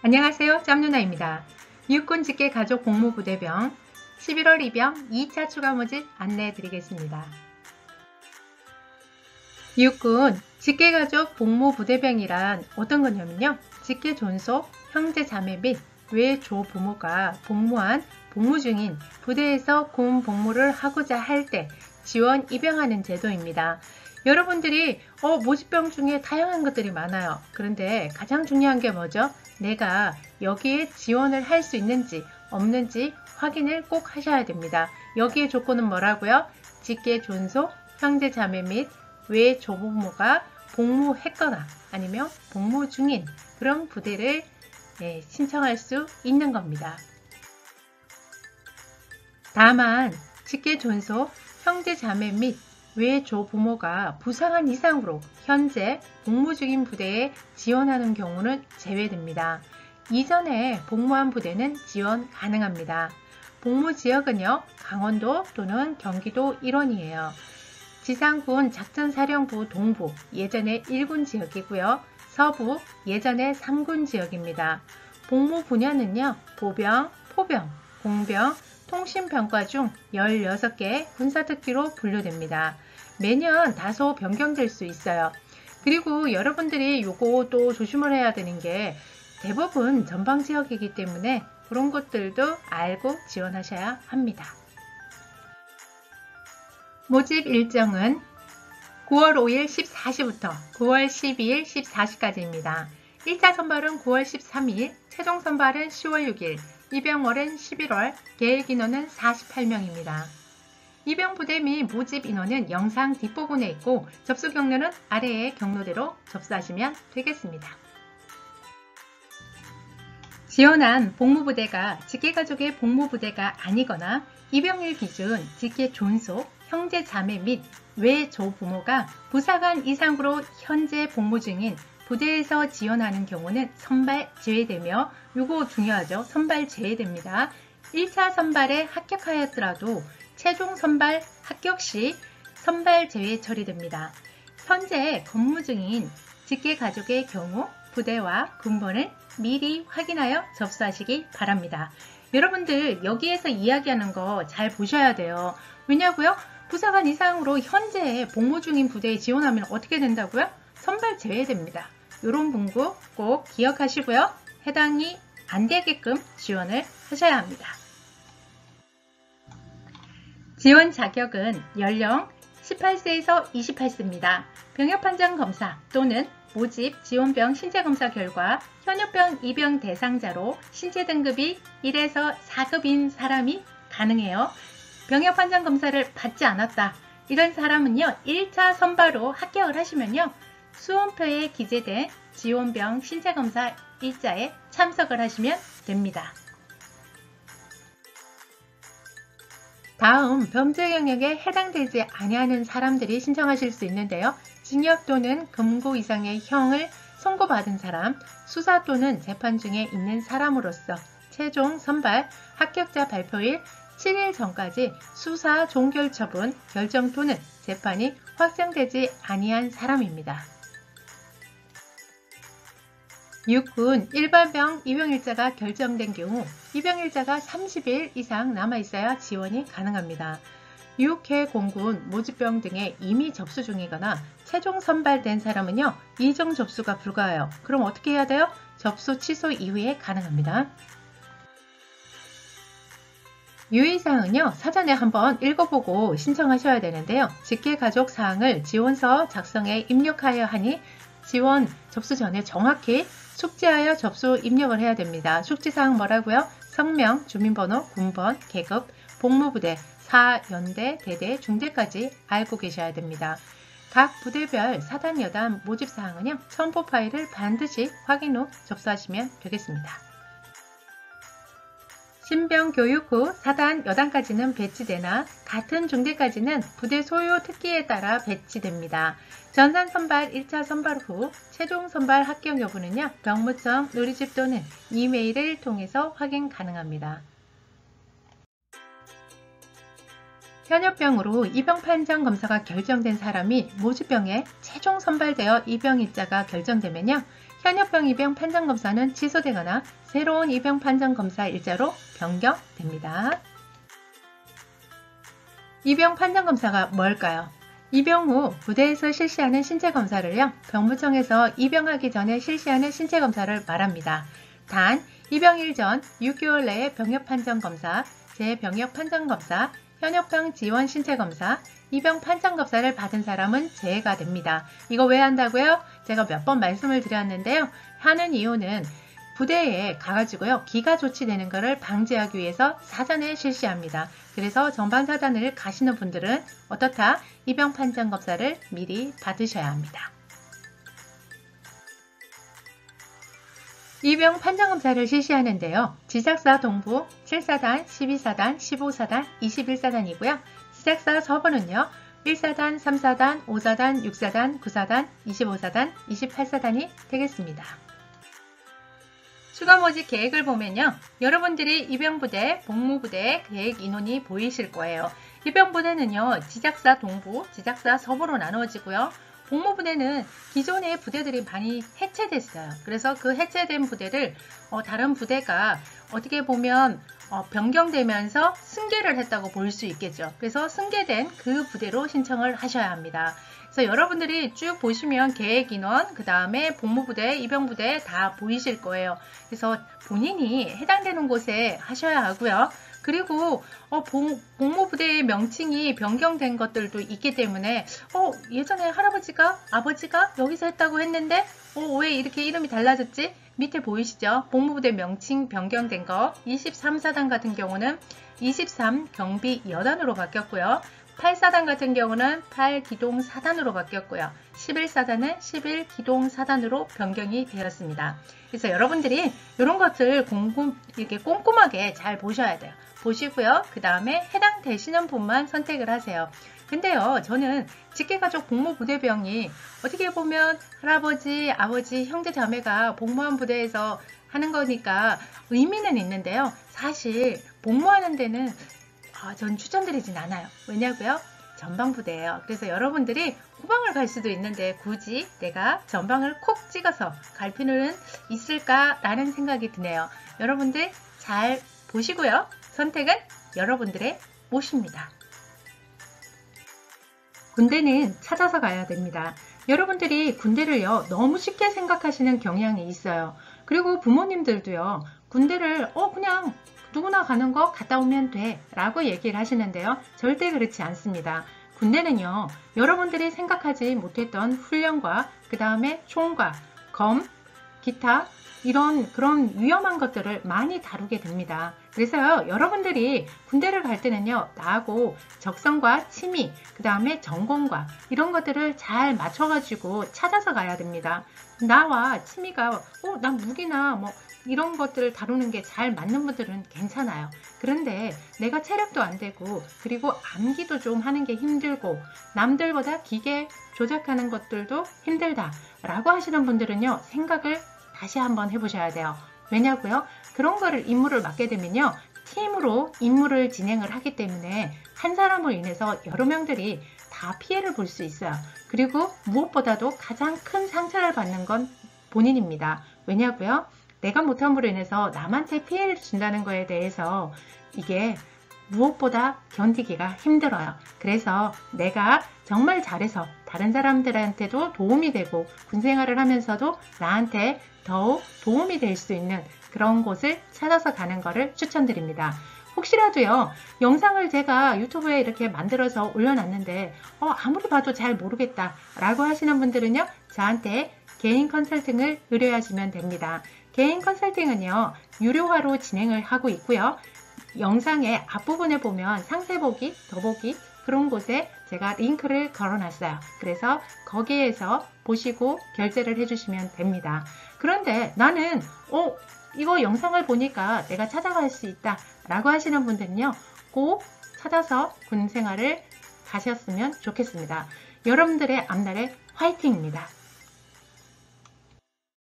안녕하세요. 짬누나입니다. 육군 직계가족 복무부대병 11월 입영 2차 추가 모집 안내해 드리겠습니다. 육군 직계가족 복무부대병이란 어떤 거냐면요. 직계 존속, 형제 자매 및 외조 부모가 복무한 복무 중인 부대에서 군 복무를 하고자 할 때 지원 입영하는 제도입니다. 여러분들이 모집병 중에 다양한 것들이 많아요. 그런데 가장 중요한 게 뭐죠? 내가 여기에 지원을 할 수 있는지 없는지 확인을 꼭 하셔야 됩니다. 여기에 조건은 뭐라고요? 직계 존속, 형제 자매 및 외조부모가 복무했거나 아니면 복무 중인 그런 부대를 신청할 수 있는 겁니다. 다만 직계 존속, 형제 자매 및 외조부모가 부상한 이상으로 현재 복무 중인 부대에 지원하는 경우는 제외됩니다. 이전에 복무한 부대는 지원 가능합니다. 복무 지역은요, 강원도 또는 경기도 일원이에요. 지상군 작전사령부 동부, 예전에 1군 지역이고요. 서부, 예전에 3군 지역입니다. 복무 분야는요, 보병, 포병, 공병, 통신병과 중 16개 군사특기로 분류됩니다. 매년 다소 변경될 수 있어요. 그리고 여러분들이 요거 또 조심을 해야 되는 게 대부분 전방 지역이기 때문에 그런 것들도 알고 지원하셔야 합니다. 모집 일정은 9월 5일 14시부터 9월 12일 14시까지입니다. 1차 선발은 9월 13일, 최종 선발은 10월 6일, 입영월은 11월, 계획 인원은 48명입니다. 입영부대 및 모집 인원은 영상 뒷부분에 있고 접수 경로는 아래의 경로대로 접수하시면 되겠습니다. 지원한 복무부대가 직계가족의 복무부대가 아니거나 입영일 기준 직계 존속, 형제 자매 및 외조부모가 부사관 이상으로 현재 복무 중인 부대에서 지원하는 경우는 선발 제외되며 이거 중요하죠. 선발 제외됩니다. 1차 선발에 합격하였더라도 최종 선발 합격 시 선발 제외 처리됩니다. 현재 근무 중인 직계가족의 경우 부대와 군번을 미리 확인하여 접수하시기 바랍니다. 여러분들 여기에서 이야기하는 거 잘 보셔야 돼요. 왜냐고요? 부사관 이상으로 현재 복무 중인 부대에 지원하면 어떻게 된다고요? 선발 제외됩니다. 이런 문구 꼭 기억하시고요. 해당이 안 되게끔 지원을 하셔야 합니다. 지원 자격은 연령 18세에서 28세입니다. 병역판정 검사 또는 모집 지원병 신체검사 결과 현역병 입영 대상자로 신체 등급이 1에서 4급인 사람이 가능해요. 병역판정 검사를 받지 않았다. 이런 사람은요, 1차 선발로 합격을 하시면요, 수험표에 기재된 지원병 신체검사 일자에 참석을 하시면 됩니다. 다음 범죄 영역에 해당되지 아니하는 사람들이 신청하실 수 있는데요. 징역 또는 금고 이상의 형을 선고받은 사람, 수사 또는 재판 중에 있는 사람으로서 최종 선발 합격자 발표일 7일 전까지 수사 종결 처분 결정 또는 재판이 확정되지 아니한 사람입니다. 육군 일반병 입영일자가 결정된 경우 입영일자가 30일 이상 남아있어야 지원이 가능합니다. 육해 공군 모집병 등에 이미 접수 중이거나 최종 선발된 사람은요, 이정 접수가 불가해요. 그럼 어떻게 해야 돼요? 접수 취소 이후에 가능합니다. 유의사항은요, 사전에 한번 읽어보고 신청하셔야 되는데요. 직계가족 사항을 지원서 작성에 입력하여 하니 지원 접수 전에 정확히 숙지하여 접수 입력을 해야 됩니다. 숙지사항 뭐라고요? 성명, 주민번호, 군번, 계급, 복무부대, 사연대, 대대, 중대까지 알고 계셔야 됩니다. 각 부대별 사단 여단 모집사항은요, 첨부 파일을 반드시 확인 후 접수하시면 되겠습니다. 신병 교육 후 사단 여단까지는 배치되나 같은 중대까지는 부대 소요 특기에 따라 배치됩니다. 전산 선발 1차 선발 후 최종 선발 합격 여부는요, 병무청 누리집 또는 이메일을 통해서 확인 가능합니다. 현역병으로 입영 판정 검사가 결정된 사람이 모집병에 최종 선발되어 입영일자가 결정되면요, 현역병 입영 판정검사는 취소되거나 새로운 입영 판정검사 일자로 변경됩니다. 입영 판정검사가 뭘까요? 입영 후 부대에서 실시하는 신체검사를요, 병무청에서 입영하기 전에 실시하는 신체검사를 말합니다. 단, 입영일 전 6개월 내에 병역판정검사, 재병역판정검사, 현역병 지원 신체검사, 입영 판정검사를 받은 사람은 제외가 됩니다. 이거 왜 한다고요? 제가 몇 번 말씀을 드렸는데요. 하는 이유는 부대에 가가지고요, 기가 조치되는 것을 방지하기 위해서 사전에 실시합니다. 그래서 전방사단을 가시는 분들은 어떻다? 입영 판정검사를 미리 받으셔야 합니다. 입영 판정검사를 실시하는데요. 지작사 동부 7사단, 12사단, 15사단, 21사단이고요. 지작사 서버는요. 1사단, 3사단, 5사단, 6사단, 9사단, 25사단, 28사단이 되겠습니다. 추가 모집 계획을 보면요. 여러분들이 입영부대, 복무부대 계획 인원이 보이실 거예요. 입영부대는요. 지작사 동부, 지작사 서부로 나누어지고요. 복무부대는 기존의 부대들이 많이 해체됐어요. 그래서 그 해체된 부대를 다른 부대가 어떻게 보면 변경되면서 승계를 했다고 볼 수 있겠죠. 그래서 승계된 그 부대로 신청을 하셔야 합니다. 그래서 여러분들이 쭉 보시면 계획 인원, 그 다음에 복무부대, 입영부대 다 보이실 거예요. 그래서 본인이 해당되는 곳에 하셔야 하고요. 그리고 복무부대의 명칭이 변경된 것들도 있기 때문에 예전에 할아버지가 아버지가 여기서 했다고 했는데 왜 이렇게 이름이 달라졌지? 밑에 보이시죠? 복무부대 명칭 변경된 거 23사단 같은 경우는 23 경비 여단으로 바뀌었고요. 8사단 같은 경우는 8기동사단으로 바뀌었고요. 11사단은 11기동사단으로 변경이 되었습니다. 그래서 여러분들이 이런 것들 이렇게 꼼꼼하게 잘 보셔야 돼요. 보시고요. 그 다음에 해당되시는 분만 선택을 하세요. 근데요, 저는 직계가족 복무부대병이 어떻게 보면 할아버지, 아버지, 형제, 자매가 복무한 부대에서 하는 거니까 의미는 있는데요. 사실 복무하는 데는 전 추천드리진 않아요. 왜냐고요? 전방부대예요. 그래서 여러분들이 후방을 갈 수도 있는데 굳이 내가 전방을 콕 찍어서 갈 필요는 있을까라는 생각이 드네요. 여러분들 잘 보시고요. 선택은 여러분들의 몫입니다. 군대는 찾아서 가야 됩니다. 여러분들이 군대를요, 너무 쉽게 생각하시는 경향이 있어요. 그리고 부모님들도요, 군대를 그냥 누구나 가는 거 갔다 오면 돼 라고 얘기를 하시는데요. 절대 그렇지 않습니다. 군대는요, 여러분들이 생각하지 못했던 훈련과 그 다음에 총과 검, 기타 그런 위험한 것들을 많이 다루게 됩니다. 그래서요, 여러분들이 군대를 갈 때는요, 나하고 적성과 취미, 그 다음에 전공과 이런 것들을 잘 맞춰가지고 찾아서 가야 됩니다. 나와 취미가 난 무기나 이런 것들을 다루는 게 잘 맞는 분들은 괜찮아요. 그런데 내가 체력도 안 되고 그리고 암기도 좀 하는 게 힘들고 남들보다 기계 조작하는 것들도 힘들다 라고 하시는 분들은요, 생각을 다시 한번 해보셔야 돼요. 왜냐고요? 그런 거를 임무를 맡게 되면요, 팀으로 임무를 진행을 하기 때문에 한 사람으로 인해서 여러 명들이 다 피해를 볼 수 있어요. 그리고 무엇보다도 가장 큰 상처를 받는 건 본인입니다. 왜냐고요? 내가 못함으로 인해서 남한테 피해를 준다는 거에 대해서 이게 무엇보다 견디기가 힘들어요. 그래서 내가 정말 잘해서 다른 사람들한테도 도움이 되고 군생활을 하면서도 나한테 더욱 도움이 될 수 있는 그런 곳을 찾아서 가는 것을 추천드립니다. 혹시라도요, 영상을 제가 유튜브에 이렇게 만들어서 올려놨는데 아무리 봐도 잘 모르겠다 라고 하시는 분들은요, 저한테 개인 컨설팅을 의뢰하시면 됩니다. 개인 컨설팅은요, 유료화로 진행을 하고 있고요. 영상의 앞부분에 보면 상세보기, 더보기 그런 곳에 제가 링크를 걸어놨어요. 그래서 거기에서 보시고 결제를 해주시면 됩니다. 그런데 나는 이거 영상을 보니까 내가 찾아갈 수 있다 라고 하시는 분들은요, 꼭 찾아서 군생활을 가셨으면 좋겠습니다. 여러분들의 앞날에 화이팅입니다.